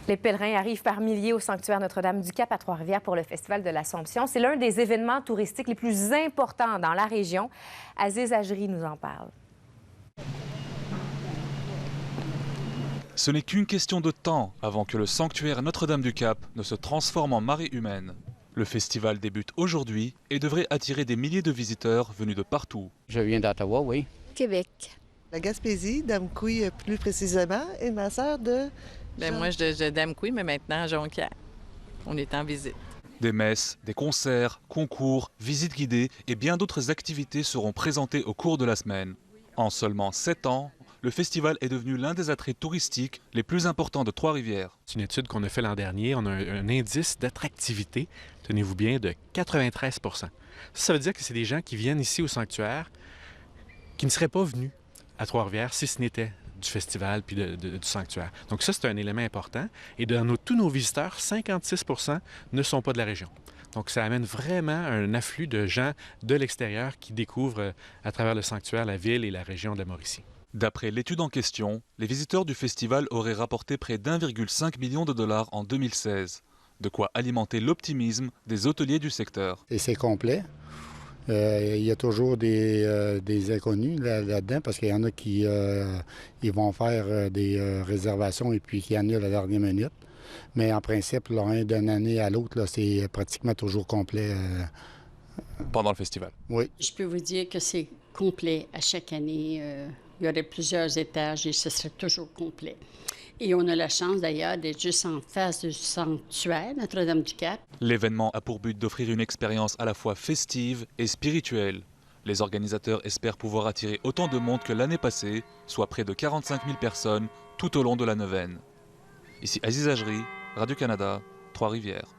Les pèlerins arrivent par milliers au sanctuaire Notre-Dame-du-Cap à Trois-Rivières pour le Festival de l'Assomption. C'est l'un des événements touristiques les plus importants dans la région. Aziz Ajri nous en parle. Ce n'est qu'une question de temps avant que le sanctuaire Notre-Dame-du-Cap ne se transforme en marée humaine. Le festival débute aujourd'hui et devrait attirer des milliers de visiteurs venus de partout. Je viens d'Ottawa, oui. Québec. La Gaspésie, d'Amqui plus précisément, et ma sœur de... Moi, je d'Amqui, mais maintenant à Jonquière. On est en visite. Des messes, des concerts, concours, visites guidées et bien d'autres activités seront présentées au cours de la semaine. En seulement 7 ans, le festival est devenu l'un des attraits touristiques les plus importants de Trois-Rivières. C'est une étude qu'on a fait l'an dernier. On a un indice d'attractivité, tenez-vous bien, de 93 %. Ça veut dire que c'est des gens qui viennent ici au sanctuaire qui ne seraient pas venus à Trois-Rivières si ce n'était du festival puis du sanctuaire. Donc ça, c'est un élément important. Et dans tous nos visiteurs, 56 % ne sont pas de la région. Donc ça amène vraiment un afflux de gens de l'extérieur qui découvrent à travers le sanctuaire la ville et la région de la Mauricie. D'après l'étude en question, les visiteurs du festival auraient rapporté près d'1,5 million de dollars en 2016. De quoi alimenter l'optimisme des hôteliers du secteur. Et c'est complet. Il y a toujours des inconnus là-dedans parce qu'il y en a qui ils vont faire des réservations et puis qui annulent à la dernière minute. Mais en principe, là, d'une année à l'autre, c'est pratiquement toujours complet. Pendant le festival. Oui. Je peux vous dire que c'est complet à chaque année. Il y aurait plusieurs étages et ce serait toujours complet. Et on a la chance d'ailleurs d'être juste en face du sanctuaire Notre-Dame-du-Cap. L'événement a pour but d'offrir une expérience à la fois festive et spirituelle. Les organisateurs espèrent pouvoir attirer autant de monde que l'année passée, soit près de 45 000 personnes tout au long de la neuvaine. Ici Aziz Ajri, Radio-Canada, Trois-Rivières.